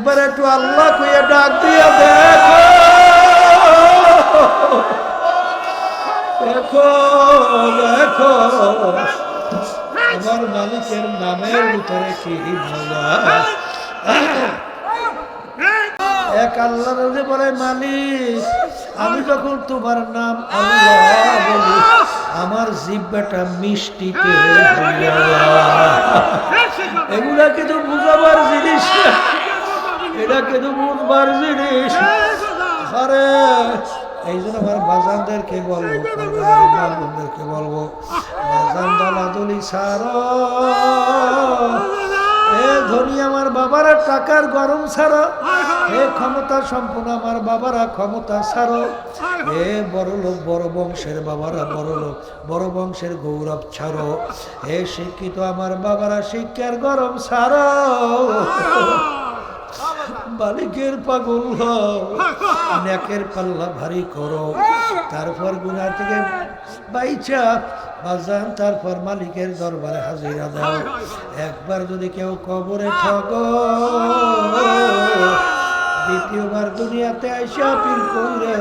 একবার একটু আল্লাহ কইয়া ডাক দিয়া দেখো দেখো দেখো আমার মালিকের নামের ভিতরে কি মজা। এক আল্লাহ নবী বলে, মালিক আমি যখন তোমার নাম আল্লাহ বলি আমার জিহ্বাটা মিষ্টিতে এগুলা কিন্তু বুঝাবার জিনিস না, এটা কিন্তু বুঝবার জিনিস। আরে এই জন্য আমার বাজানদেরকে বলবো, বাজানদেরকে বলবো, বাজান দলাদলি ছাড়ো, এ ধনী আমার বাবারা টাকার গরম ছাড়ো, এ ক্ষমতা সম্পন্ন আমার বাবারা ক্ষমতা ছাড়ো, এ বড় লোক বড় বংশের বাবারা বড় লোক বড় বংশের গৌরব ছাড়ো, এ শিক্ষিত আমার বাবারা শিক্ষার গরম ছাড়ো। মালিকের পাগল হও, নেকের পাল্লা ভারী করো, তারপর গুনাহ থেকে বাইচা বাজান তারপর মালিকের দরবারে হাজিরা দাও। একবার যদি কেউ কবরে ঠগো, দ্বিতীয়বার দুনিয়াতে আইসা পীর কইরে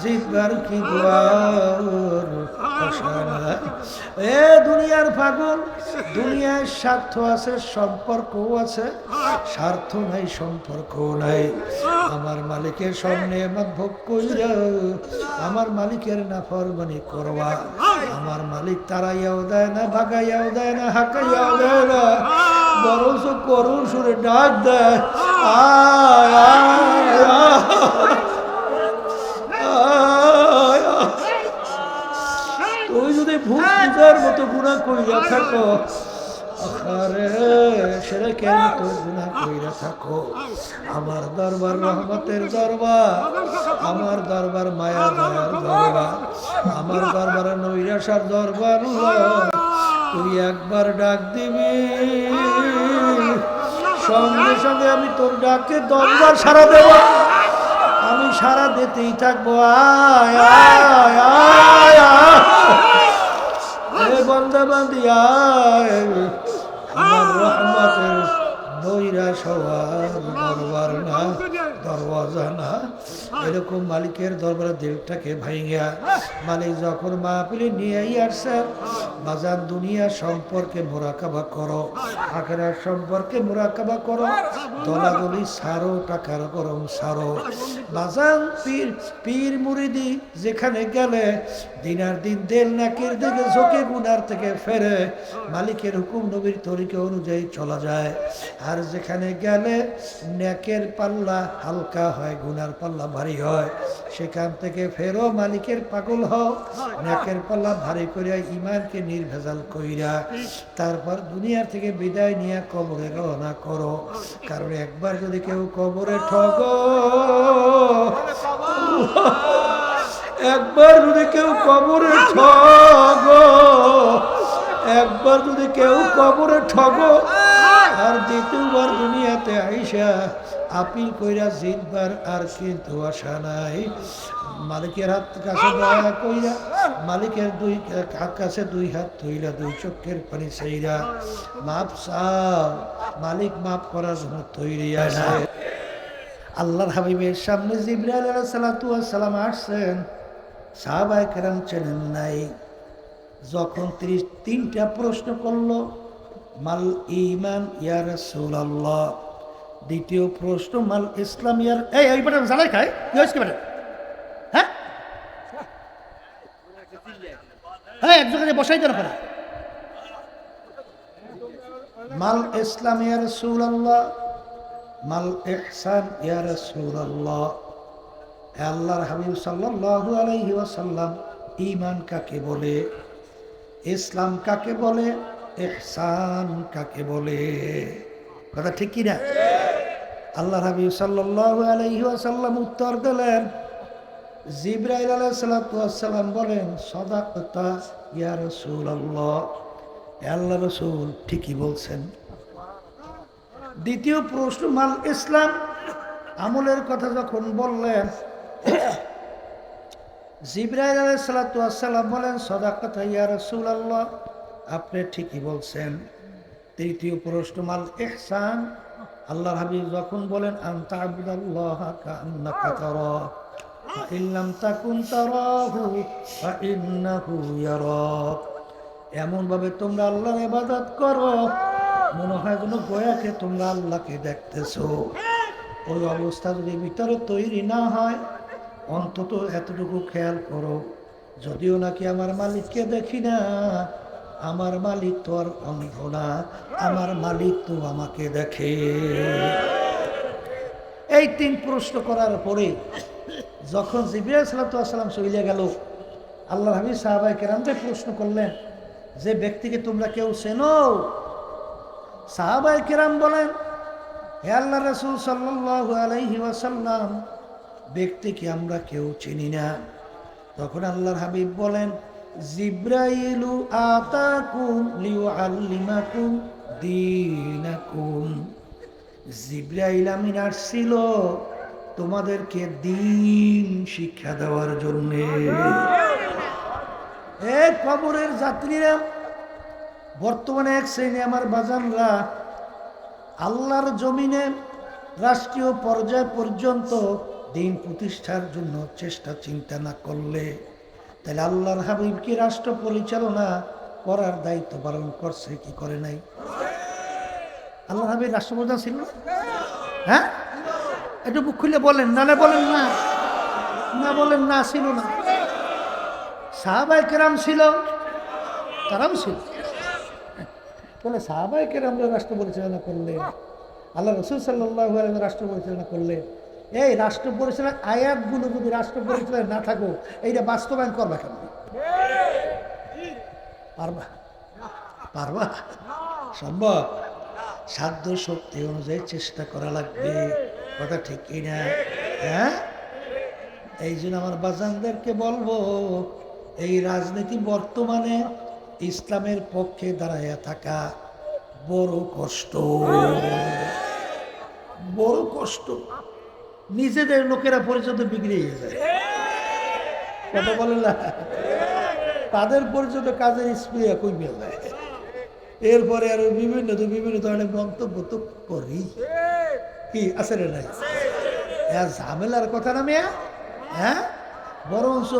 জিতবার কি দুয়ার এ দুনিয়ার পাগল। দুনিয়ায় স্বার্থ আছে, সম্পর্কও আছে, স্বার্থ নাই সম্পর্কও নাই। আমার মালিকের সামনে আমার ভোগ কইরা আমার মালিকের নাফরমানি করবা, আমার মালিক তারাইয়াও দেয় না, ভাগাইয়াও দেয় না, হাঁকাইয়াও দেয় না, বরঞ্চ করুণ সুরে ডাক দেয়, আয় আয় আয়। তুই যদি ভূত পূজার মতো গুনাহ কইরা থাকো, আরে সেটা কেন তো গুনাহ কইরা থাকো, আমার দরবার রহমতের দরবার, আমার দরবার মায়া দয়ার দরবার, আমার দরবারে নৈরাশার দরবার। তুই একবার ডাক দিবি, সঙ্গে সঙ্গে আমি তোর ডাকে দরবার সারা দেব, আমি সারা দিতেই থাকবো। আয় আয় আয় আয় বন্দা বান্দি আয়, আমার রহমতের নৈরাশ হওয়ার দরবার না, দরওয়াজা না। এরকম মালিকের দরবারে দিলটাকে ভাইঙ্গা মালিক যখন মাহফিলে নিয়েই আসছে, বাজার দুনিয়া সম্পর্কে মোরাকাবা করো, আখিরাত সম্পর্কে মোরাকাবা করো, দলাদলি ছাড়ো, টাকার গরম ছাড়ো। বাজার পীর পীর মুরিদি যেখানে গেলে দিনার দিন দেল নাকির দিকে ঝোঁকে গুনার থেকে ফেরে মালিকের হুকুম নবীর তরিকা অনুযায়ী চলা যায়। আর যেখানে গেলে নেকের পাল্লা হালকা হয়, গুনার পাল্লা ভারী হয়, সেখান থেকে ফেরো মালিকের পাগল হও, নেকের পাল্লা ভারী করিয়া ইমানকে নির্ভেজাল কইরা তারপর দুনিয়া থেকে বিদায় নিয়ে কবরে রওনা করো। কারণ একবার যদি কেউ কবরে ঠগো, একবার যদি কেউ কবরে ঠগো, একবার যদি কেউ কবরে ঠগো, আর দ্বিতীয়বার দুনিয়াতে আইসা আপিল কইরা জিতবার আর কিন্তু আশা নাই। মালিকের হাত কাছে দয়া কইরা, মালিকের দুই হাত কাছে দুই হাত ধইলা, দুই চোখের পানি চাইরা মাপ চাও, মালিক মাপ করার জন্য তৈরি আছে। আল্লাহর হাবিবের সামনে জিবরাইল আলাইহিস সালাতু ওয়াস সালাম আসছেন, সাহাবায়ে কেরাম চেনেন নাই। যখন ৩টা প্রশ্ন করলো, মাল ঈমান ইয়া রাসূলুল্লাহ, দ্বিতীয় প্রশ্ন মাল ইসলাম ইয়ার এই বেটা জালাই খায় কি বেটা, হ্যাঁ হ্যাঁ এক জায়গায় বসাই দেন না, মাল ইসলাম ইয়া রাসূলুল্লাহ, মাল ইহসান ইয়া রাসূলুল্লাহ। আল্লাহর হাবিব সাল্লাল্লাহু আলাইহি ওয়াসাল্লাম ঈমান কাকে বলে, ইসলাম কাকে বলে, ইহসান কাকে বলে? কথা ঠিক কি না? আল্লাহর হাবিব সাল্লাল্লাহু আলাইহি ওয়াসাল্লাম উত্তর দিলেন, জিবরাইল আলাইহিস সালাতু ওয়াস সালাম বলেন, সাদাকাতা ইয়া রাসূলুল্লাহ, আল্লাহ রাসূল ঠিকই বলছেন। দ্বিতীয় প্রশ্ন মাল ইসলাম, আমলের কথা যখন বললেন, জিবরাইল আলাইহিস সালাতু ওয়াস সালাম বলেন, সাদাকাতা ইয়া রাসূলুল্লাহ, আপনি ঠিকই বলছেন। তৃতীয় প্রশ্ন মাল ইহসান, আল্লাহর হাবিব যখন বলেন আনতা আবুদাল্লাহ কাআন্নাকা তারা ফা ইন লাম তাকুন তারাহু ফা ইন্নাহু ইয়ারাক, এমন ভাবে তোমরা আল্লাহর ইবাদত করো মনে হয় যেন গোয়াকে তোমরা আল্লাহকে দেখতেছো। ওই অবস্থা যদি ভিতরে তৈরি না হয়, অন্তত এতটুকু খেয়াল করো, যদিও নাকি আমার মালিককে দেখি না, আমার মালিক তো আর অন্ধ না, আমার মালিক তো আমাকে দেখে। এই 3 প্রশ্ন করার পরে যখন জিবরাইল সাল্লাল্লাহু আলাইহি ওয়াসাল্লাম চলে গেল, আল্লাহর হাবিব সাহাবায়ে কেরামকে প্রশ্ন করলেন যে ব্যক্তিকে তোমরা কেউ চেনো? সাহাবায়ে কেরাম বলেন, হে আল্লাহর রাসূল সাল্লাল্লাহু আলাইহি ওয়াসাল্লাম, ব্যক্তিকে আমরা কেউ চিনি না। তখন আল্লাহর হাবিব বলেন, জিব্রাইলু আতাকুম লিউআল্লিমাকুম দীনাকুম, জিব্রাইল আমিন আসছিল তোমাদেরকে দ্বীন শিক্ষা দেওয়ার জন্য। এ কবরের যাত্রীরা, বর্তমানে এক শ্রেণী আমার বাজানরা আল্লাহর জমিনে রাষ্ট্রীয় পর্যায় পর্যন্ত দিন প্রতিষ্ঠার জন্য চেষ্টা চিন্তা না করলে, তাহলে আল্লাহর হাবিব কি রাষ্ট্র পরিচালনা করার দায়িত্ব পালন করছে কি করে নাই? আল্লাহর হাবিব রাষ্ট্রপ্রধান ছিল না? হ্যাঁ, একটু বুক খুলে বলেন, নালে বলেন না, না বলেন না, ছিল না। সাহাবায়ে কেরাম ছিল, তারাও ছিল। তাহলে সাহাবায়ে কেরামরা রাষ্ট্র পরিচালনা করলে, আল্লাহ রাসূল সাল্লাল্লাহু আলাইহি ওয়াসাল্লাম রাষ্ট্র পরিচালনা করলে, এই রাষ্ট্র পরিচালনার আয়াতগুলো যদি রাষ্ট্র পরিচালনা না থাকো, এইটা বাস্তবায়ন করবা কেন? পারবা? পারবা? সম্ভব? সাধ্য শক্তি অনুযায়ী চেষ্টা করা লাগবে, কথা ঠিক কিনা? হ্যাঁ, এই জন্য আমার বাজানদেরকে বলবো, এই রাজনীতি বর্তমানে ইসলামের পক্ষে দাঁড়াইয়া থাকা বড় কষ্ট, বড় কষ্ট। নিজেদের লোকেরা পরিচয় বিগড়িয়ে যায়, কথা বলেন না? তাদের পরিচয় কাজের স্প্রে কমে যায়, এরপরে আরো বিভিন্ন ধরনের মন্তব্য তো করি, কি আছে রে নাই? ঝামেলার কথা না মেয়া। হ্যাঁ, বরঞ্চ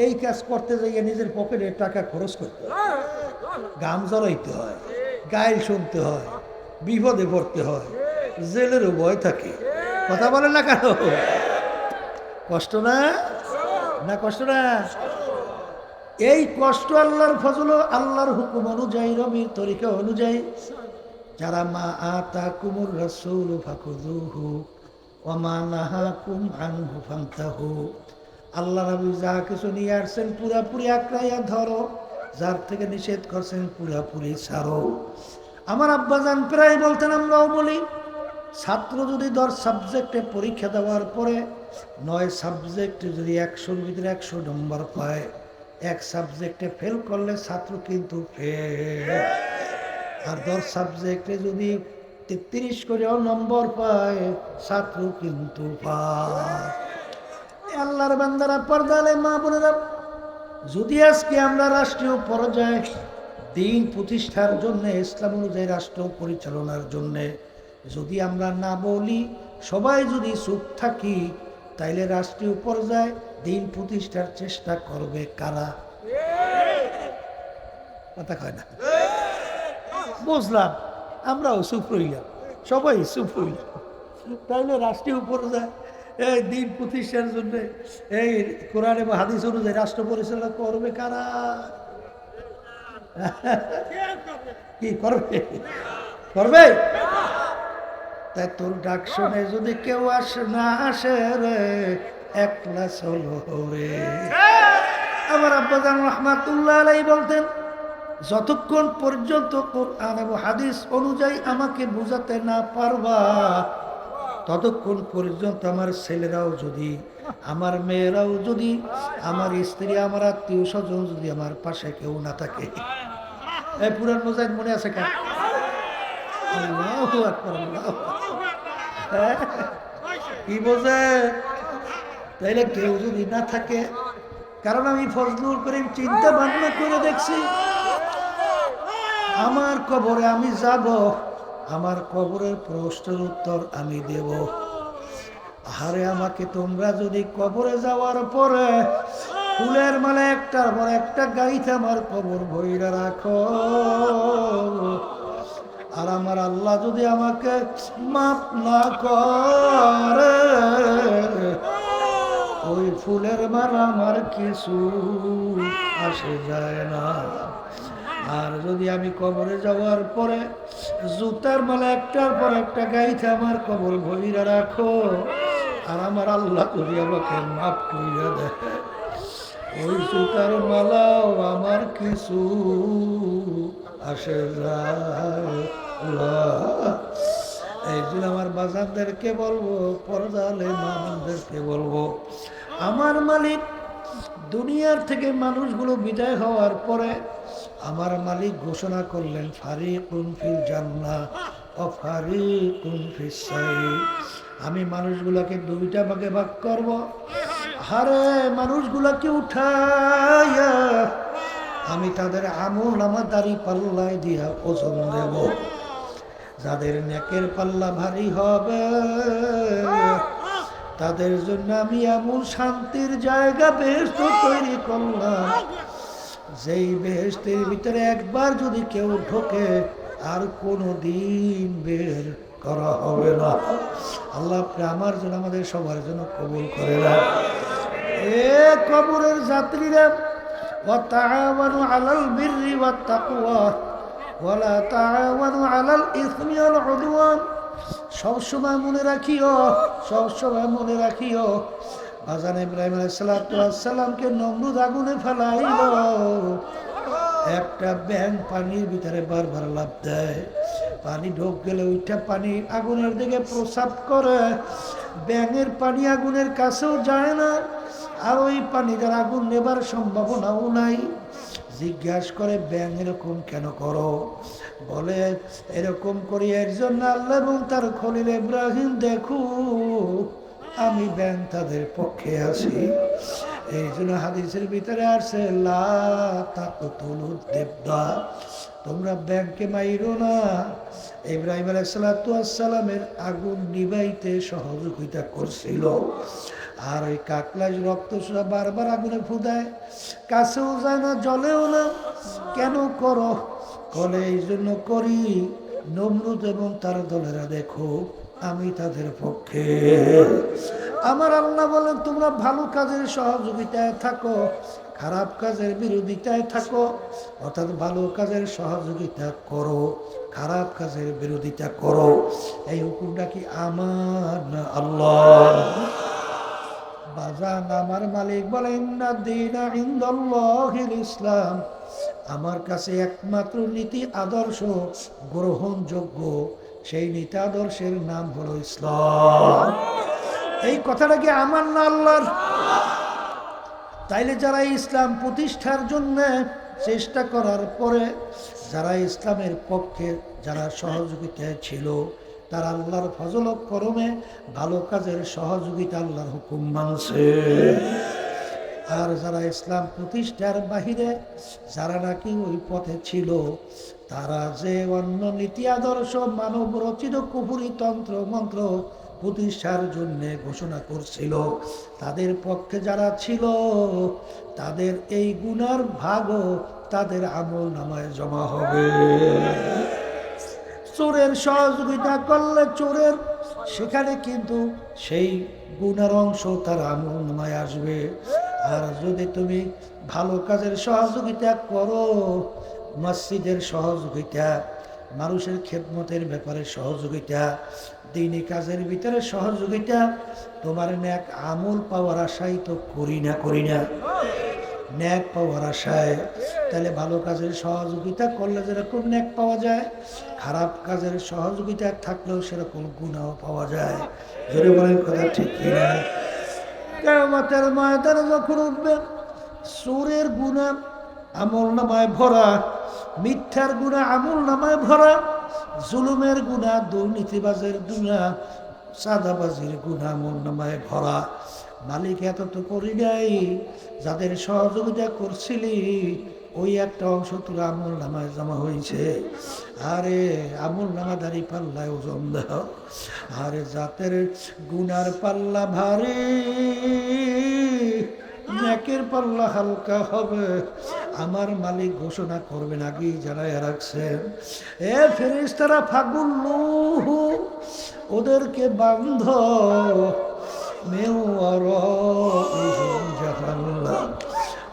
এই কাজ করতে যাইয়ে নিজের পকেটে টাকা খরচ করতে হয়, গাম জড়াইতে হয়, গাইল শুনতে হয়, বিপদে পড়তে হয়, জেলেরও ভয় থাকে, কথা বলেন না কেন? কষ্ট না? না কষ্ট না? এই কষ্ট আল্লাহর ফজল, আল্লাহর হুকুম অনুযায়ী, রবির তরিকা অনুযায়ী, যারা মা আতাকুমুর রাসূল ফাখুযুহু ওয়া মা নাহাকুম আনহু ফান্তাহু, আল্লাহর হাবিব যা কিছু নিয়ে আসছেন পুরাপুরি আঁকড়াইয়া ধরো, যার থেকে নিষেধ করছেন পুরাপুরি ছাড়ো। আমার আব্বাজান প্রায় বলতেন, আমরাও বলি, ছাত্র যদি 10 সাবজেক্টে পরীক্ষা দেওয়ার পরে 9 সাবজেক্টে যদি 100-র ভিতরে 100 নম্বর পায়, এক সাবজেক্টে ফেল করলে ছাত্র কিন্তু ফেল। আর 10 সাবজেক্টে যদি 33 করেও নম্বর পায়, ছাত্র কিন্তু পায়। আল্লাহর বান্দারা, পর্দালে মা বোনেরা, যদি আজকে আমরা রাষ্ট্রীয় পর্যায়ে দিন প্রতিষ্ঠার জন্য, ইসলাম অনুযায়ী রাষ্ট্র পরিচালনার জন্য যদি আমরা না বলি, সবাই যদি চুপ থাকি, তাইলে রাষ্ট্রীয় পর্যায়ে দিন প্রতিষ্ঠার চেষ্টা করবে কারা? কথা কয় না? বুঝলাম, আমরাও চুপ রইলাম, সবাই চুপ রইলাম, তাইলে রাষ্ট্রীয় পর্যায়ে এই দিন প্রতিষ্ঠার জন্য, এই কোরআন এবং হাদিস অনুযায়ী রাষ্ট্র পরিচালনা করবে কারা? কি করবে? করবে? তাই তোর ডাক শুনে যদি কেউ না আসে রে, একলা চলো রে। আমার আব্বাজান রাহমাতুল্লাহ আলাইহি বলতেন, যতক্ষণ পর্যন্ত কোরআন এবং হাদিস অনুযায়ী আমাকে বুঝাতে না পারবা, ততক্ষণ পর্যন্ত আমার ছেলেরাও যদি, আমার মেয়েরাও যদি, আমার স্ত্রী, আমার আত্মীয় স্বজন যদি আমার পাশে কেউ না থাকে। এই পুরান মুজাহিদ মনে আছে কেন? আল্লাহু আকবার, আল্লাহু আকবার। কি বোঝে? তাইলে কেউ যদি না থাকে, কারণ আমি ফজলুল করিম চিন্তা ভাবনা করে দেখছি, আমার কবরে আমি যাব, আমার কবরের প্রশ্নের উত্তর আমি দেব। আরে আমাকে তোমরা যদি কবরে যাওয়ার পরে ফুলের মালা একটার পর একটা গাইতে আমার কবর ভইরা রাখো, আর আমার আল্লাহ যদি আমাকে মাফ না করে, ওই ফুলের মালা আমার কিছু আসে যায় না। আর যদি আমি কবরে যাওয়ার পরে জুতার মালা একটার পর একটা গাইতে আমার কবর ভইরা রাখো, আর আমার আল্লাহ যদি আমাকে মাফ কইরা দেয়, ওই জুতার মালাও আমার কিছু আসে যায়। এই জন্য আমার বাজারদেরকে বলবো, পর্দালে মানুষদেরকে বলবো, আমার মালিক দুনিয়ার থেকে মানুষগুলো বিদায় হওয়ার পরে আমার মালিক ঘোষণা করলেন, ফারিকুন ফিল জান্নাহ ওয়া ফারিকুন ফিস সাইর। আমি মানুষগুলোকে দুইটা ভাগে ভাগ করব। আরে মানুষগুলোকে উঠাইয়া আমি তাদের আমল আমার দাড়ি পাল্লায় দিয়া ওজন দেব। যাদের নেকের পাল্লা ভারী হবে তাদের জন্য আমি এমন শান্তির জায়গা বেহেশত তৈরি করলাম, যেই বেহেশতের ভিতরে একবার যদি কেউ ঢোকে আর কোনো দিন বের করা হবে না। আল্লাহ আপনি আমার জন্য আমাদের সবার জন্য কবুল করে না। এ কবরের যাত্রীরা, ওয়া তাআওয়ানু আলাল বিররি ওয়াত তাকওয়া ওয়া লা তাআওয়ানু আলাল ইসমি ওয়াল উদওয়ান। সবসময় মনে রাখিও, সবসময় মনে রাখিও, বাজান ইব্রাহিম আলাইহিস সালামকে নমরুদ আগুনে ফেলাইল। একটা ব্যাঙ পানির ভিতরে বারবার লাফ দেয়, পানি ঢোক গেলে ওইটা পানি আগুনের দিকে প্রসাব করে। ব্যাঙের পানি আগুনের কাছেও যায় না, আর ওই পানিটার আগুন নেবার সম্ভাবনাও নাই। জিজ্ঞাসা করে, ব্যাঙ এরকম কেন করো? বলে, এরকম করি এর জন্য আল্লাহ এবং তার খলিল ইব্রাহিম দেখো আমি ব্যাঙ তাদের পক্ষে আছি। এই জন্য হাদিসের ভিতরে আসছে, লা তাকতুলুদ দেবদা, তোমরা ব্যাঙকে মাইরো না। ইব্রাহিম আলাইহিস সালামের আগুন নিবাইতে সহযোগিতা করছিল, আর ওই কাকলাস রক্ত বারবার আগুনে ফুদায়, কাছেও যায় না, জ্বলেও না। কেন করো? বলে, এই জন্য করি নমরুদ এবং তার দলেরা দেখো আমি তাদের পক্ষে। আমার আল্লাহ বলেন, তোমরা ভালো কাজের সহযোগিতায় থাকো, খারাপ কাজের বিরোধিতায় থাকো। অর্থাৎ ভালো কাজের সহযোগিতা করো, খারাপ কাজের বিরোধিতা করো। এই হুকুমটা কি আমার না আল্লাহ? বাজান আমার মালিক বলেন, ইন্না দীনা ইনদাল্লাহিল ইসলাম, আমার কাছে একমাত্র নীতি আদর্শ গ্রহণযোগ্য, সেই নীতি আদর্শের নাম হলো ইসলাম। এই কথাটা কি আমার না আল্লাহর? তাইলে যারা ইসলাম প্রতিষ্ঠার জন্য চেষ্টা করার পরে, যারা ইসলামের পক্ষে যারা সহযোগিতায় ছিল, তারা আল্লাহর ফজল ও করমে ভালো কাজের সহযোগিতা আল্লাহর হুকুম মানছে। আর যারা ইসলাম প্রতিষ্ঠার বাহিরে, যারা নাকি ওই পথে ছিল, তারা যে অন্য নীতি আদর্শ মানব রচিত কুফরি তন্ত্র মন্ত্র প্রতিষ্ঠার জন্য ঘোষণা করছিল, তাদের পক্ষে যারা ছিল, তাদের এই গুনার ভাগও তাদের আমল নামায় জমা হবে। চোরের সহযোগিতা করলে চোরের সেখানে কিন্তু সেই গুনার অংশ তার আমল নামায় আসবে। আর যদি তুমি ভালো কাজের সহযোগিতা করো, মসজিদের সহযোগিতা, মানুষের খেদমতের ব্যাপারে সহযোগিতা, দ্বীনি কাজের ভিতরে সহযোগিতা, তোমার ন্যাক আমল পাওয়ার আশাই তো করি না ন্যাক পাওয়ার আশায়। তাহলে ভালো কাজের সহযোগিতা করলে যেরকম ন্যাক পাওয়া যায়, খারাপ কাজের সহযোগিতা থাকলেও সেরকম গুনাহ পাওয়া যায়। জোরে বলেন কথা ঠিক কিনা? কিয়ামতের ময়দানে যখন উঠবে, চোরের গুনাহ আমল নামায় ভরা, মিথ্যার গুনাহ আমল নামায় ভরা, জুলুমের গুনাহ, দুর্নীতিবাজের গুনাহ, চাঁদাবাজির গুনাহ আমল নামায় ভরা। মালিক এত তো করি নাই, যাদের সহযোগিতা করছিলি ওই একটা অংশ তোর আমল নামায় জমা হয়েছে। আরে আমল নামা দাঁড়ি পাল্লায় ওজন দাও। আরে জাতের গুনার পাল্লা ভারী, নেকের পাল্লা হালকা হবে। আমার মালিক ঘোষণা করবেন, আগেই জানায় রাখছেন। এ ফেরেশতারা ফাগুন নূহ, ওদেরকে বান্ধ জাহান্নাম,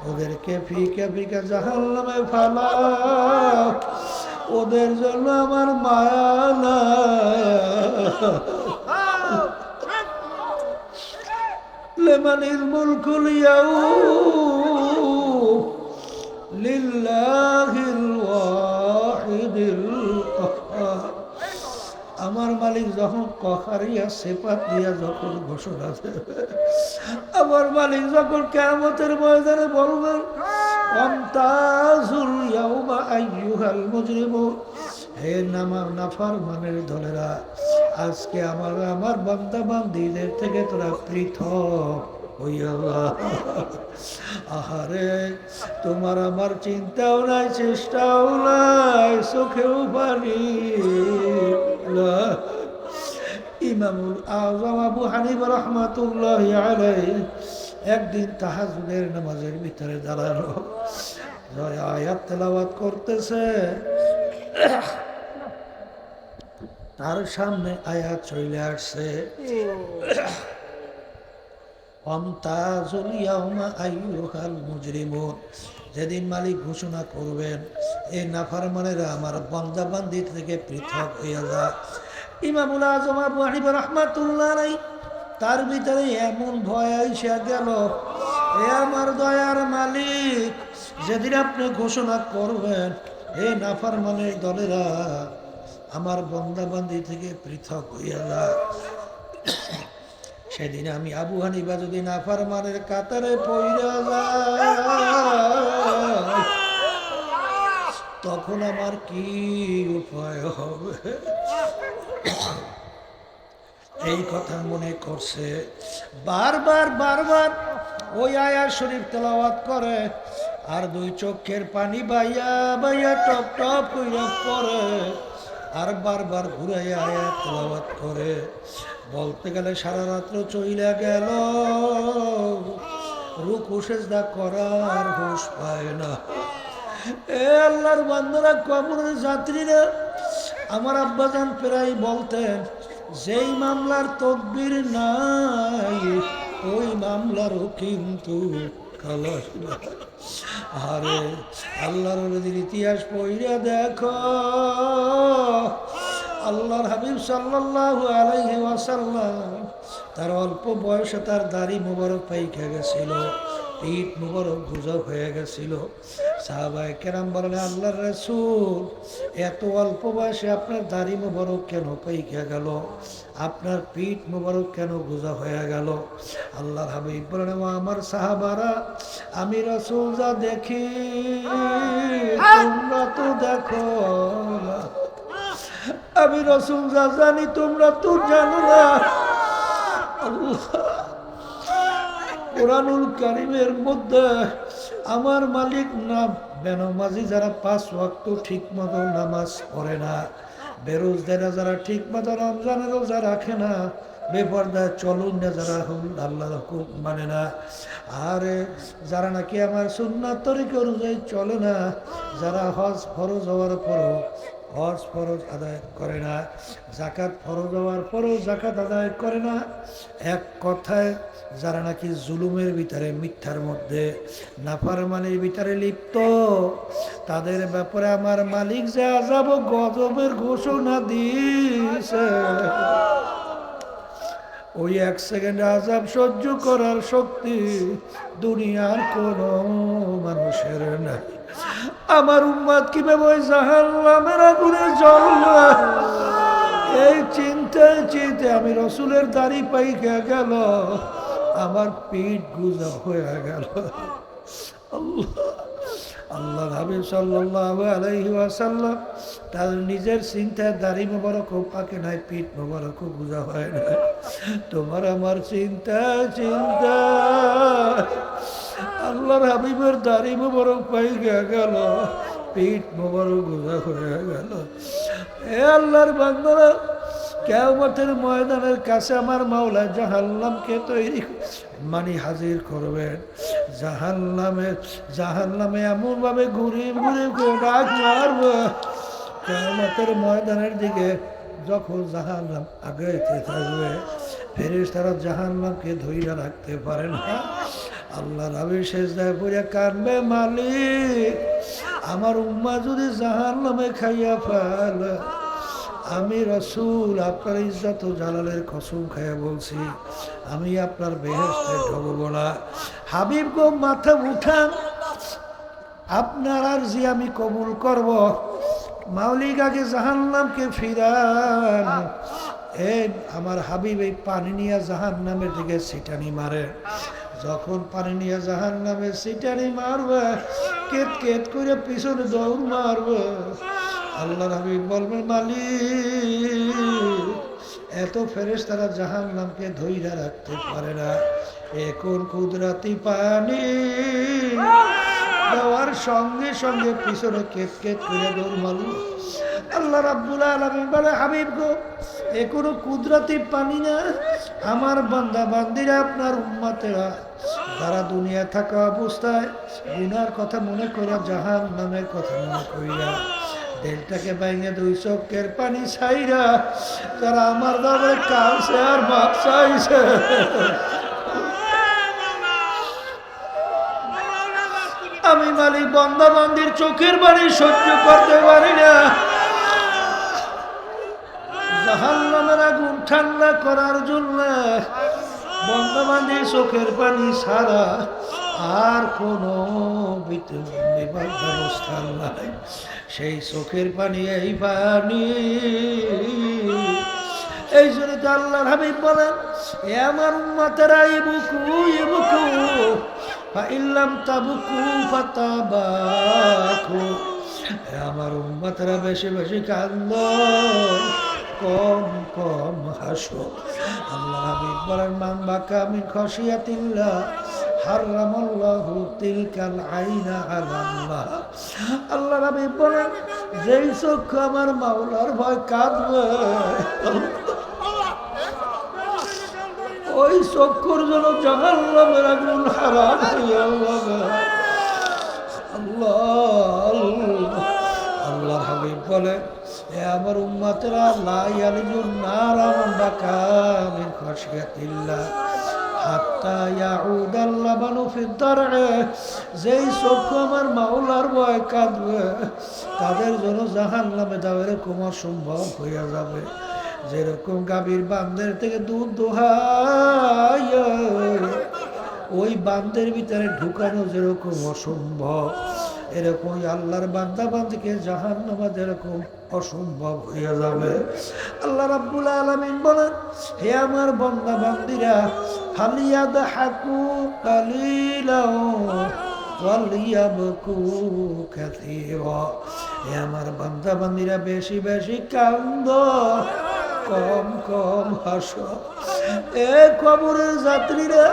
ওদেরকে ফিকে ফিকে জাহান্নামে ফালা। ওদের জন্য আমার মায়া না। লিমানিল মুলকুল ইয়াউম লিল্লাহিল ওয়াহিদিল কাহ্হার। আমার মালিক যখন কখারিয়া সেপাত দিয়া যখন ঘোষণা দেবে, আমার মালিক যখন কিয়ামতের ময়দানে বলবেন, আমতাজুল ইয়াউমা আইয়ুহাল মুজরিমুন, হে নাফরমানের দলেরা, আজকে আমার বান্দা বান্দীদের থেকে তোরা পৃথক হইয়া যা। আহারে তোমার আমার চিন্তাও নাই, চেষ্টাও নাই, চোখেও পানি। ইমামুল আযম আবু হানিফা রাহমাতুল্লাহি আলাইহি একদিন তাহাজ্জুদের নামাজের ভিতরে দাঁড়ানো, আয়াত তেলাওয়াত করতেছে। তার সামনে আয়াত চলে আসছে, আমতাজুল ইয়াউমা আইয়ুহাল মুজরিমুন, যেদিন মালিক ঘোষণা করবেন এই নাফরমানেরা আমার বান্দা বান্দি থেকে পৃথক হইয়া যা। ইমামুল আযম আবু হানিফা রাহমাতুল্লাহ আলাইহি তার ভিতরে এমন ভয় আইসা গেল, এ আমার দয়ার মালিক, যেদিন আপনি ঘোষণা করবেন এ নাফরমানের দলেরা আমার বান্দা বান্দি থেকে পৃথক হইয়া যা, সেদিন আমি আবু হানিফা যদি নাফরমানের কাতারে পইড়া যাই, তখন আমার কি উপায় হবে? এই কথা মনে করছে, বারবার ওই আয়াত শরীফ তেলাওয়াত করে, আর দুই চোখের পানি বাইয়া বাইয়া টপ টপ কইরা পড়ে, আর বারবার ঘুরাইয়া আয়াত তেলাওয়াত করে। বলতে গেলে সারা রাত্র চইলা গেল, রুকু সেজদা করার হুঁশ পায় না। এ আল্লাহর বান্দারা, কবরের যাত্রীরা, আমার আব্বাজান প্রায় বলতেন, যেই মামলার তদবির নাই ওই মামলারও কিন্তু খালাস না। আরে আল্লাহর নবীর ইতিহাস পড়িয়া দেখো, আল্লাহর হাবিব সাল্লাল্লাহু আলাইহি ওয়াসাল্লাম তার অল্প বয়সে তার দাড়ি মোবারক পাইকা গেছিল, পিঠ মোবারক গুজব হয়ে গেছিল। সাহাবায়ে কেরাম বলেন, আল্লাহর রাসূল, এত অল্প বয়সে আপনার দাড়ি মোবারক কেন পাইকা গেল, আপনার পিঠ মোবারক কেন গুজব হয়ে গেল? আল্লাহর হাবিব বলেন, আমার সাহাবারা, আমি রাসূল যা দেখি তোমরা তো দেখো না, আমি রাসূল যা জানি তোমরা তো জানো না। আল্লাহ কোরআনুল কারীমের মধ্যে আমার মালিক না বেনামাজি যারা 5 ওয়াক্ত ঠিক মতো নামাজ পড়ে না, বেরোজগারা যারা ঠিক মতো রমজানের রোজা রাখে না, বেপরদা চলুন না যারা আল্লাহর হুকুম মানে না, আর যারা নাকি আমার সুন্নাত তরিকা অনুযায়ী চলে না, যারা হজ ফরজ হওয়ার পরও হজ ফরজ আদায় করে না, জাকাত ফরজ হওয়ার পরও জাকাত আদায় করে না, এক কথায় যারা নাকি জুলুমের ভিতরে, মিথ্যার মধ্যে, নাফরমানির ভিতরে লিপ্ত, তাদের ব্যাপারে আমার মালিক যে আযাব গজবের ঘোষণা দিয়েছে, ওই 1 সেকেন্ড আযাব সহ্য করার শক্তি দুনিয়ার কোনো মানুষের নাই। আমার উম্মত কিভাবে ওই জাহান্নামের আগুনে জ্বলবে, এই চিন্তায় আমি রাসূলের দাড়ি পাইকা গেল, আমার পিঠ গুজব হয়ে গেল। আল্লাহর হাবিব সাল্লাল্লাহু আলাইহি ওয়াসাল্লাম তার নিজের চিন্তায় দাড়ি মোবারকও পাকে নাই, পিঠ মোবারকও গুজব হয় না। তোমার আমার চিন্তা আল্লাহর হাবিবের দাড়ি মোবারক পাইয়া গেল, পিঠ মোবারক গোজা হয়ে গেল। এ আল্লাহর বান্দারা, কিয়ামতের ময়দানের কাছে আমার মাওলা জাহান্নামকে তৈরি হাজির করবেন। জাহান্নামে এমন ভাবে ঘুরে ঘুরে ডাক মারবে, কিয়ামতের ময়দানের দিকে যখন জাহান্নাম আগাইতে থাকবে, ফেরেশতারা জাহান্নামকে ধইরা রাখতে পারে না। আল্লাহ নবী সেজদায় পড়ে কাঁদবে, মালিক আমার উম্মাহ যদি জাহান্নামে খাইয়া ফেলে, আমি রাসূল আপনার ইজ্জত ও জালালের কসম খাইয়া বলছি, আমি আপনার বেহেশতে ঢুকবো না। হাবিব গো, মাথা উঠান, আপনার আরজি আমি কবুল করব। মাওলিক আগে জাহান্নামকে ফিরান। আমার হাবিব এই পানি নিয়ে জাহান্নামের দিকে ছিটানি মারে। যখন পানি নিয়ে জাহান্নামের ছিটানি মারবে, কেট কেট করে পিছনে দৌড় মারবে। আল্লাহর হাবিব বলবেন, মালিক এত ফেরেশতারা জাহান্নামকে ধইরা রাখতে পারে না, এখন কুদরতি পানি দেওয়ার সঙ্গে সঙ্গে পিছনে কেট কেট করে দৌড় মারল। আল্লাহ রাব্বুল আলামিন বলে, হাবিব গো, এ কোনো কুদরতি পানি না। আমার বান্দা বান্দিরা, আপনার উম্মতেরা যারা দুনিয়া থাকা অবস্থায় গুনার কথা মনে করে, জাহান্নামের কথা মনে কইরা দিলটাকে ভাঙে দুই চোখের পানি ছাইরা যারা আমার দাদা কাছে আর বাপ চাইছে, আমি মালিক বান্দা বান্দির চোখের পানি সহ্য করতে পারি না। জাহান্নামের আগুন ঠান্ডা করার জন্য বান্দা বান্দির চোখের পানি ছাড়া আর কোনো ব্যবস্থা নাই। সেই চোখের পানি, এই পানি। এই জন্য তো আল্লাহর হাবিব বলেন, এ আমার উম্মতেরা, ইবকু ইবকু ফাইল্লাম তাবকু ফাতাবাকু। এ আমার উম্মতেরা, বেশি বেশি কান্দো, কম কম হাসো। আল্লাহর হাবিব বলেন, মান বাকা মিন খাশিয়াতিল্লাহ হারামাল্লাহু তিলকাল আইনা আলাল্লাহ। আল্লাহ নবী বলেন, যেই চক্ষু আমার মাওলার ভয় কাঁদবে, ওই চক্ষুর জন্য জাহান্নামের আগুন হারাম হইয়া যাবে। আল্লাহর হাবিব বলে, এ আমার উম্মতেরা, লা ইয়ালিজুন নারা মান বাকা মিন খাশিয়াতিল্লাহ হাত্তা ইয়াউদাল লাবানু ফিদ দার'i। যেই চক্ষু আমার মাওলার ভয় কাঁদবে, তাদের জন্য জাহান্নামে যাওয়া এরকম অসম্ভব হইয়া যাবে। যেরকম গাভীর বান্ধের থেকে দুধ দোহাই, ওই বান্ধের ভিতরে ঢুকানো যেরকম অসম্ভব, এরকম আল্লাহর বান্দা বান্দিকে জাহান্নামে যেরকম অসম্ভব হইয়া যাবে। আল্লাহ রাব্বুল আলামিন বলেন, হে আমার বান্দা বান্দিরা, ফালিয়াদহাকু কালিলাও ওয়ালিয়াবকু কাসীরা। হে আমার বান্দা বান্দিরা, বেশি বেশি কান্দো, কম কম হাসো। এ কবরের যাত্রীরা,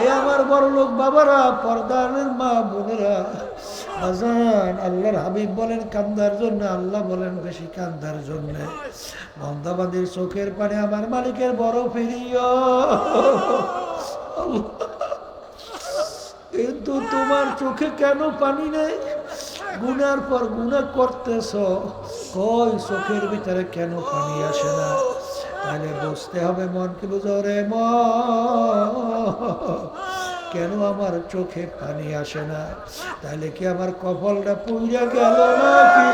এ আমার বড় লোক বাবারা, পর্দারের মা বোনেরা, আজান। আল্লাহর হাবিব বলেন কান্দার জন্য, আল্লাহ বলেন বেশি কান্দার জন্য। বান্দাবাদের চোখের পানি আমার মালিকের বড় প্রিয়। কিন্তু তোমার চোখে কেন পানি নেই? গুনার পর গুনাহ করতেছ, কই চোখের ভিতরে কেন পানি আসে না? তাহলে বুঝতে হবে, মনকে বুঝো রে মন, কেন আমার চোখে পানি আসে না? তাহলে কি আমার কপালটা পুড়িয়া গেল নাকি?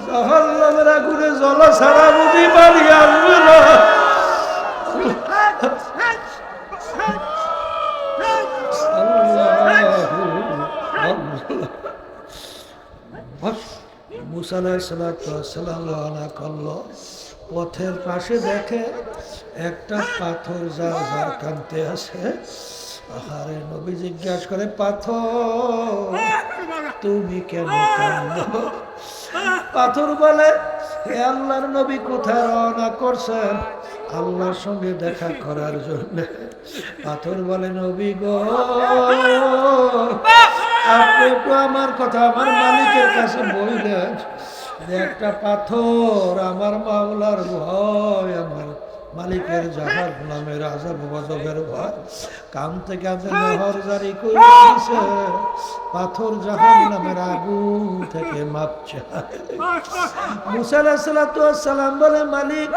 জাহান্নামের আগুনে জ্বলা ছাড়া বুঝি পানি আসবে না? মুসা আলাইহিস সালাম রওনা করলো। পথের পাশে দেখে একটা পাথর যার যার কাঁদতে আসে। আহারে, নবী জিজ্ঞাসা করে, পাথর তুমি কেন কাঁদো? পাথর বলে, হে আল্লাহর নবী, কোথায় রওনা করছেন? আল্লাহর সঙ্গে দেখা করার জন্য। পাথর বলে নবী গো, আপনি একটু আমার কথা আমার মালিকের কাছে বললেন যে একটা পাথর আমার মাওলার ভয়, আমার মালিকের জাহাজ নামের আযাব গজবের ভয়, কাঁদতে কাঁদতে নহর জারি করে দিয়েছে, পাথর জাহান্নামের আগুন থেকে মাপ চায়। মুসা আলাইহিস সালাম বলে মালিক,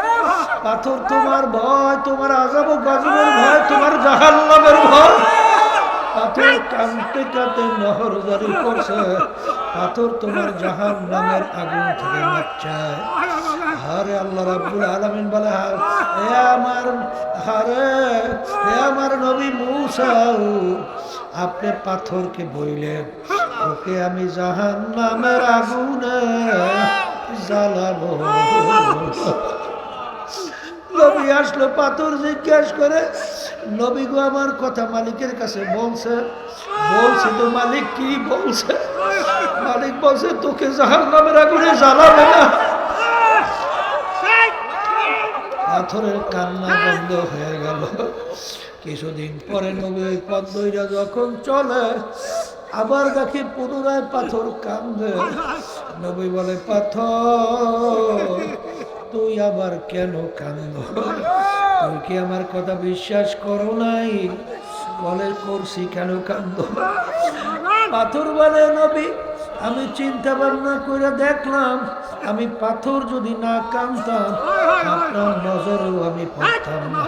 পাথর তোমার ভয়, তোমার আযাব গজবের ভয়, তোমার জাহান্নামের ভয়। পাথর কাঁদতে কাঁদতে নহর জারি করছে, পাথর তোমার জাহান্নামের আগুন থেকে মাপ চায়। আরে আল্লাহ রাব্বুল আলামিন বলে, হে আমার নবী মূসা, আপনি পাথরকে বললেন ওকে আমি জাহান্নামের আগুনে জ্বালাবো। নবী আসলো, পাথর জিজ্ঞাসা করে নবী গো আমার কথা মালিকের কাছে বলছে তো মালিক কি বলছে? মালিক বলছে তোকে জাহান্নামের আগুনে জ্বালাবে না। পাথরের কান্না বন্ধ হয়ে গেল। কিছুদিন পরে নবী ওই পথ ধইরা যখন চলে, আবার দেখি পুনরায় পাথর কান্দে। নবী বলে, পাথর তুই আবার কেন কান্দ? তুই কি আমার কথা বিশ্বাস করো নাই? বলে, করছি, কেন কান্দ? পাথর বলে, নবী আমি চিন্তা ভাবনা করে দেখলাম, আমি পাথর যদি না কাঁদতাম আপনার নজরেও আমি পড়তাম না,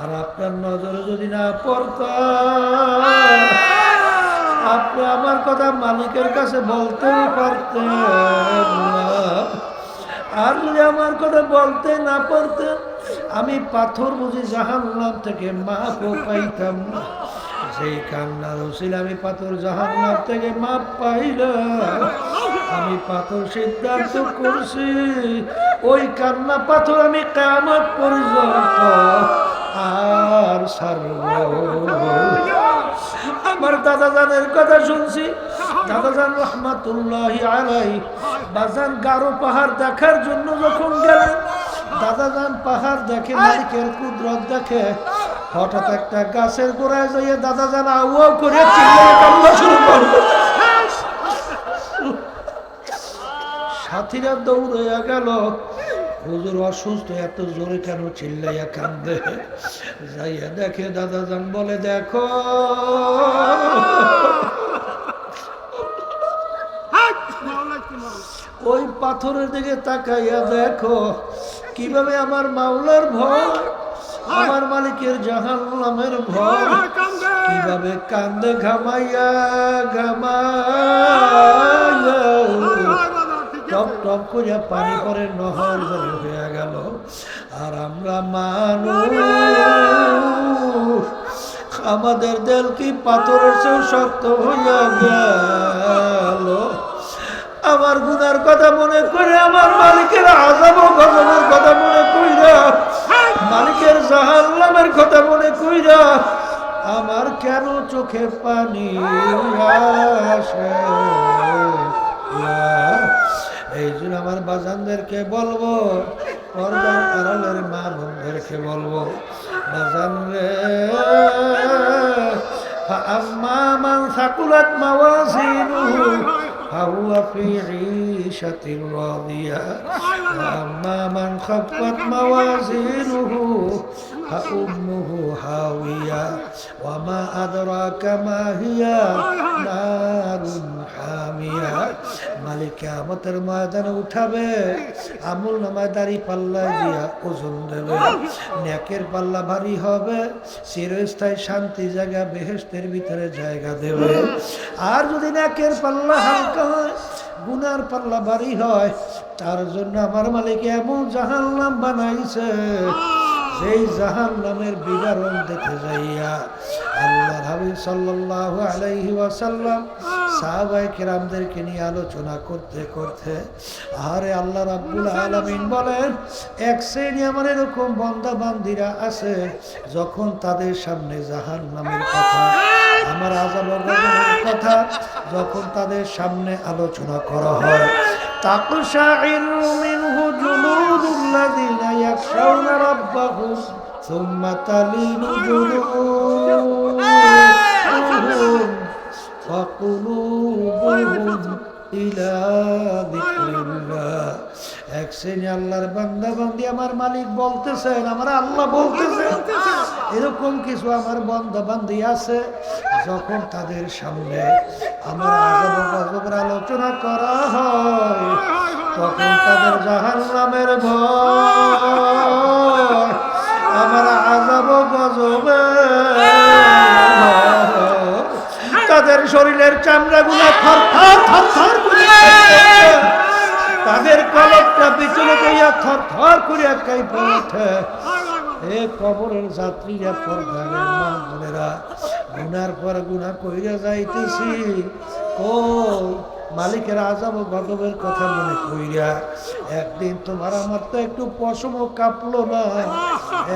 আর আপনার নজরে যদি না পড়তাম আপনি আমার কথা মালিকের কাছে বলতেও পারতেন না, আর যদি আমার কথা বলতে না পারতেন আমি পাথর বুঝি জাহান্নাম থেকে মাপও পাইতাম না। সেই কান্নার উসিলা আমি পাথর জাহান্নাম থেকে মাপ পাইলাম। আমি পাথর সিদ্ধান্ত করছি ওই কান্না পাথর আমি কিয়ামত পর্যন্ত আর ছাড়ব। আমার দাদাজানের কথা শুনছি, দাদাজান রহমাতুল্লাহি আলাইহি বাজান গারো পাহাড় দেখার জন্য যখন গেলেন, দাদাজান পাহাড় দেখে, মালিকের কুদরত দেখে, হঠাৎ একটা গাছের গোড়ায় যাইয়ে দাদাজান আউয়াও করে চিল্লাইয়া কান্না শুরু করলো। সাথীরা দৌড়াইয়া গেল, হুজুর অসুস্থ, এত জোরে কেন চিল্লাইয়া কান্দে? যাইয়া দেখে দাদাজান বলে, দেখো ওই পাথরের দিকে তাকাইয়া দেখো কিভাবে আমার মাওলার ভয়, আমার মালিকের জাহান্নামের ভয় কিভাবে কান্দে, ঘামাইয়া ঘামাইয়া টপ টপ করে পানি পরে নহর জলে হয়ে গেল। আর আমরা মানুষ, আমাদের দেল কি পাথরের চেয়েও শক্ত হইয়া গেল। আমার গুনার কথা মনে করে, আমার মালিকের আযাব ও গজবের কথা মনে কইরা, মালিকের জাহান্নামের কথা মনে কইরা আমার কেন চোখে পানি আসে? এই জন্য আমার বাজানদেরকে বলবো, পর্দার আড়ালের মা বোনদেরকে বলবো, বাজান রে, আম্মা মান সাকুলাত মাওয়াজিনুহু ফাহুয়া ফি ঈশাতির রাদিয়া ওয়া আম্মা মান খাফফাত মাওয়াজিনুহু ফাউম্মুহু হাওিয়া ওয়া মা আদরাকা মা হিয়া নারুন হামিয়া। মালিক কিয়ামতের ময়দানে উঠাবে, আমল নামায় দাড়ি পাল্লা দিয়া ওজন দেবে, নেকের পাল্লা ভারী হবে, চিরস্থায়ী শান্তি জায়গা বেহেশতের ভিতরে জায়গা দেবে। আর যদি নেকের পাল্লা হালকা হয়, গুনার পাল্লা ভারী হয়, তার জন্য আমার মালিক এমন জাহান্নাম বানাইছে, সেই জাহান্নামের বিবরণ দেখে যাইয়া আল্লাহর হাবিব সাল্লাল্লাহু আলাইহি ওয়াসাল্লাম সাহাবায়ে কেরামদেরকে নিয়ে আলোচনা করতে করতে, আরে আল্লাহ রাব্বুল আলামিন বলেন, এক শ্রেণী আমার এরকম বান্দা বান্দিরা আছে, যখন তাদের সামনে জাহান্নামের কথা, আমার আযাব ও গজবের কথা যখন তাদের সামনে আলোচনা করা হয়, তাকশাইরু মিনহু জুলুদুল্লাযিনা ইয়াখশাউনা রাব্বাহুম সুম্মা তালিনু জুলুদুহুম ওয়া কুলুবুহুম ইলা যিকরিল্লাহ। এক শ্রেণী আল্লাহর বান্দা বান্দি আমার মালিক বলতেছেন, আমার আল্লাহ বলতেছেন, এরকম কিছু আমার বান্দা বান্দি আছে যখন তাদের সামনে আমার আযাব ও গজবের আলোচনা করা হয় তখন তাদের জাহান্নামের ভয়, আমার আযাব ও গজবের তাদের শরীরের চামড়াগুলো থরথর থরথর করে কাঁপছে, তাদের কলবটা পিছনে গিয়া থরথর করে কাঁপে ওঠে। এ কবরের যাত্রীরা, পর্দারের মা বোনেরা, গুনার পর গুনাহ কইরা যাইতেছি, কই মালিকের আযাব ও গজবের কথা মনে কইরা একদিন তোমার আমার তো একটু পশমও কাঁপলো না,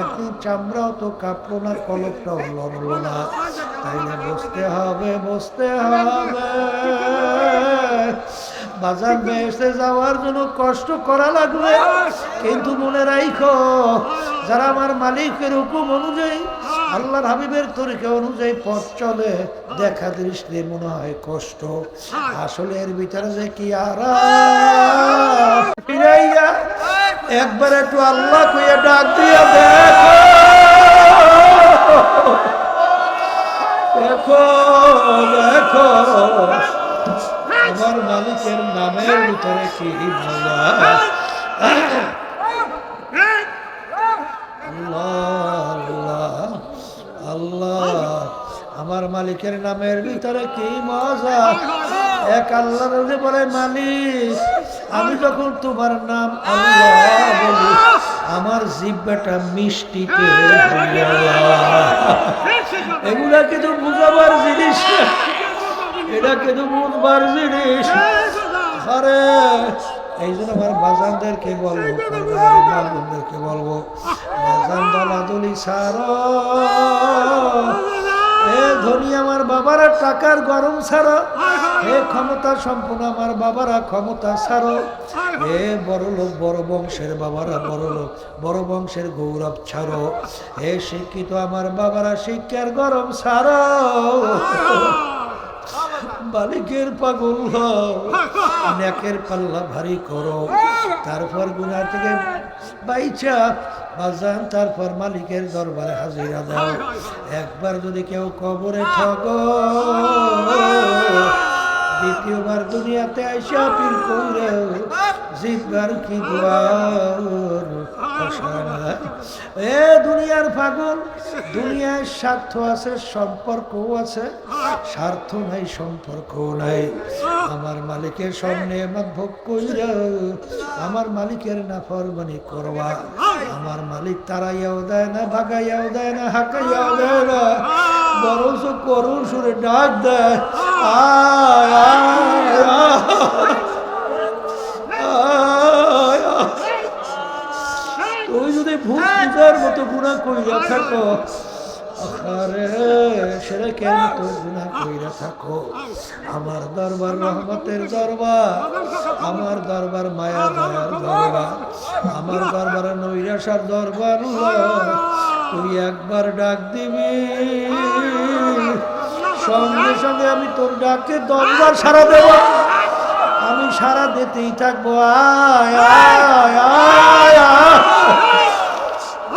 একদিন চামড়াও তো কাঁপলো না, কলবটাও লড়লো না, তাইলে বসতে হবে, বসতে হবে। বাজার বেহেশতে যাওয়ার জন্য কষ্ট করা লাগবে, কিন্তু মনে রাখো যারা আমার মালিকের হুকুম অনুযায়ী আল্লাহর হাবিবের তরিকা অনুযায়ী পথ চলে, দেখা দৃষ্টি মনে হয় কষ্ট, আসলে এর ভিতরে যে কি আরাম। ফিরাইয়া একবার একটু আল্লাহ কইয়া ডাক দিয়া দেখো, দেখো দেখো আমার মালিকের নামের ভিতরে কি মজা। আল্লাহ আল্লাহ, আমার মালিকের নামের ভিতরে কি মজা। এক আল্লাহ বলে, মালিক আমি যখন তোমার নাম আল্লাহ বলি আমার জিহ্বাটা মিষ্টিতে হইয়া যায়। এগুলা কিন্তু বুঝাবার জিনিস না, এটা কিন্তু বুঝবার জিনিস। আরে এই জন্য আমার বাজানদেরকে বলবো, বাজানদেরকে বলবো, বাজান দলাদলি ছাড়ো। এ ধনী আমার বাবারা টাকার গরম ছাড়ো, এ ক্ষমতা সম্পন্ন আমার বাবারা ক্ষমতা ছাড়ো, এ বড় লোক বড় বংশের বাবারা বড় লোক বড় বংশের গৌরব ছাড়ো, এ শিক্ষিত আমার বাবারা শিক্ষার গরম ছাড়ো। মালিকের পাগল হও, নেকের পাল্লা ভারী করো, তারপর গুনাহ থেকে বাইচা বাজান, তারপর মালিকের দরবারে হাজিরা দাও। একবার যদি কেউ কবরে ঠগো, দ্বিতীয়বার দুনিয়াতে আইসা পীর কইরে জিতবার কি দুয়ার। এ দুনিয়ার পাগল, দুনিয়ায় স্বার্থ আছে, সম্পর্কও আছে, স্বার্থ নাই সম্পর্কও নাই। আমার মালিকের সামনে আমার ভোগ কইরা আমার মালিকের নাফরমানি করবা, আমার মালিক তারাইয়াও দেয় না, ভাগাইয়াও দেয় না, হাঁকাইয়াও দেয় না, বরঞ্চ করুণ সুরে ডাক দেয়, আয় আয় আয়। তুই যদি ভূত পূজার মতো গুনাহ কইরা থাকো, আরে শিরকের মতো গুনাহ কইরা থাকো, আমার দরবার রহমতের দরবার, আমার দরবার মায়া দয়ার দরবার, আমার দরবারে নৈরাশার দরবার। তুই একবার ডাক দিবি, সঙ্গে সঙ্গে আমি তোর ডাকে দরবার সাড়া দেব, আমি সাড়া দিতেই থাকবো। আয় আয় আয় আয়,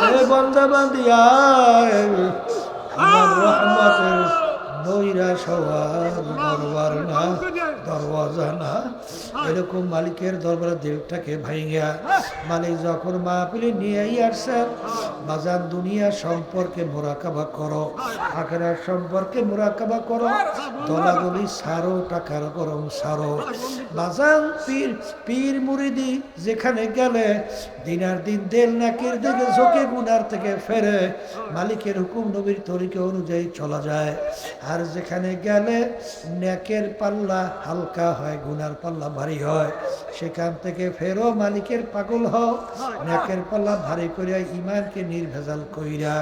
এ বান্দা বান্দি আয়, আমার রহমতের নৈরাশ হওয়ার দরবার না, দরওয়াজা না। এরকম মালিকের দরবারে দিলটাকে ভাইঙ্গা মালিক যখন মাহফিলে নিয়ে আসছেন, বাজান দুনিয়া সম্পর্কে মোরাকাবা করো, আখিরাত সম্পর্কে মোরাকাবা করো, দলাদলি ছাড়ো, টাকার গরম ছাড়ো। বাজান পীর পীর মুরিদি যেখানে গেলে দিনার দিন দেল নাকির দিকে ঝোঁকে গুনার থেকে ফেরে, মালিকের হুকুম নবীর তরিকা অনুযায়ী চলা যায়। আর যেখানে গেলে নেকের পাল্লা হালকা হয়, গুনার পাল্লা ভারী হয়, সেখান থেকে ফেরো, মালিকের পাগল হও, নেকের পাল্লা ভারী করিয়া ইমানকে নির্ভেজাল কইরা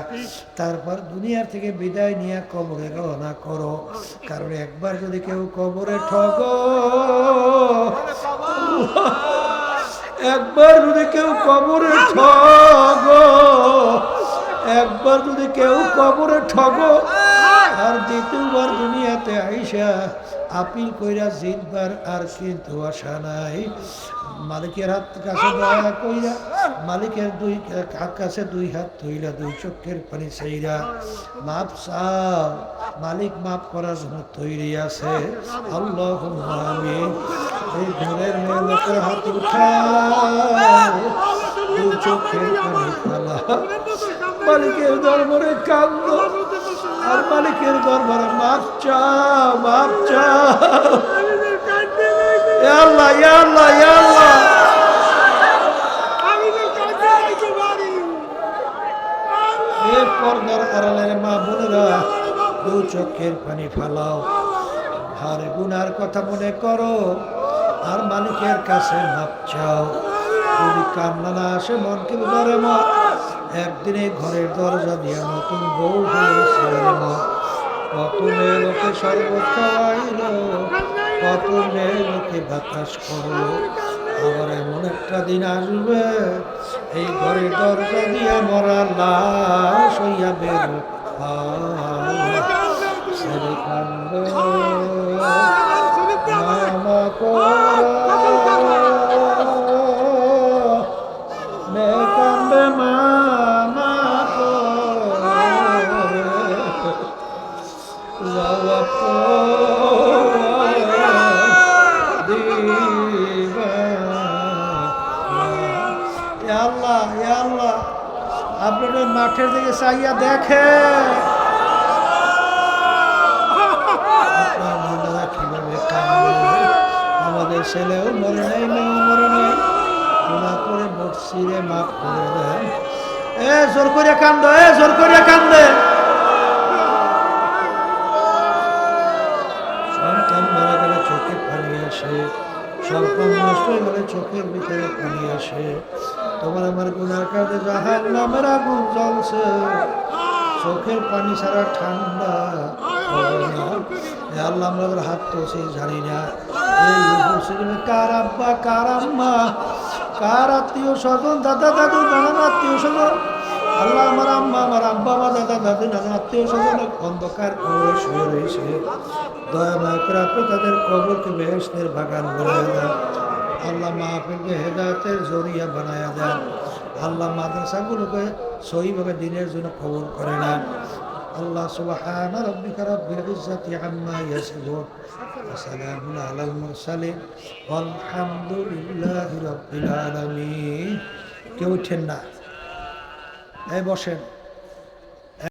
তারপর দুনিয়ার থেকে বিদায় নিয়ে কবরে রওনা করো। কারণ একবার যদি কেউ কবরে ঠগো, একবার যদি কেউ কবরে ঠগো, একবার যদি কেউ কবরে ঠগো, আর দ্বিতীয়বার দুনিয়াতে আইসা আপিল কইরা জিতবার আর কিন্তু আশা নাই। মালিকের হাত কাছে দয়া কইরা, মালিকের দুই হাত কাছে দুই হাত ধইলা, দুই চোখের পানি চাইরা মাপ চাও। মালিক মাপ করার জন্য তৈরি আছে। আল্লাহুম্মা আমিন। এই ঘরের মেয়ে লোকের হাত উঠাও, দুই চোখের পানি ফেলা, মালিকের দরবারে কান্দো, আর মালিকের দরবারে মাপ চাও, মাপ চাও। ইয়া আল্লাহ, ইয়া আল্লাহ, ইয়া আল্লাহ। এই পর্দার আড়ালের মা বোনেরা দু চোখের পানি ফালাও, আর গুনার কথা মনে করো, আর মালিকের কাছে মাপ চাও। যদি কান্না না আসে মনকে ধরে মা, একদিনে ঘরের দরজা দিয়ে নতুন বউ হয়েছে মা। কত মেয়ে লোকে শরবত খাওয়াইল, কত মেয়ে লোকে বাতাস করলো, আবার এমন একটা দিন আসবে এই ঘরের দরজা দিয়ে মরা লাশ হইয়া বের ছেড়ে কান্দে মামা মে কান্দে মামা আল্লাহ, আল্লাহ আপনাদের মাঠের দিকে চাইয়া দেখে কিভাবে কান্দে। আমাদের ছেলেও মরে নাই, মেয়েও মরে নাই, গুনাহ করে মরছি রে, মাফ করে দেন। এ জোর করে কান্দে, এ জোর করে কান্দে। সন্তান মারা গেলে চোখে পানি আসে, সন্তান নষ্ট হয়ে গেলে চোখের ভিতরে পানি আসে। তোমার আমার গুনার কাজে জাহান্নামের আগুন জ্বলছে, চোখের পানি ছাড়া ঠান্ডা হবে না। আল্লাহ আমাদের হাত তো সে জানি না এই কার আব্বা, কার আম্মা, কার আত্মীয় স্বজন, দাদা দাদু, নানান আত্মীয় স্বজন। আল্লাহ আমার আম্মা, আমার আব্বা, আমার দাদা দাদু, নানান আত্মীয় স্বজন অন্ধকার কবরে শুয়ে রয়েছে। দয়া মায়া করে আপনি তাদের কবরকে বেহেশতের বাগান বানায় দেন। আল্লাহ মাহফিলকে হেদায়েতের জরিয়া বানায়া দেন। আল্লাহ মাদ্রাসাগুলোকে সহিভাবে দিনের জন্য কবুল করে নেন। আল্লাহ সুবহানা রাব্বিকা রাব্বিল ইজ্জাতি আম্মা ইয়াসিফুন ওয়া সালামুন আলাল মুরসালিন ওয়ালহামদুলিল্লাহি রাব্বিল আলামিন। কেউ উঠেন না, এই বসেন।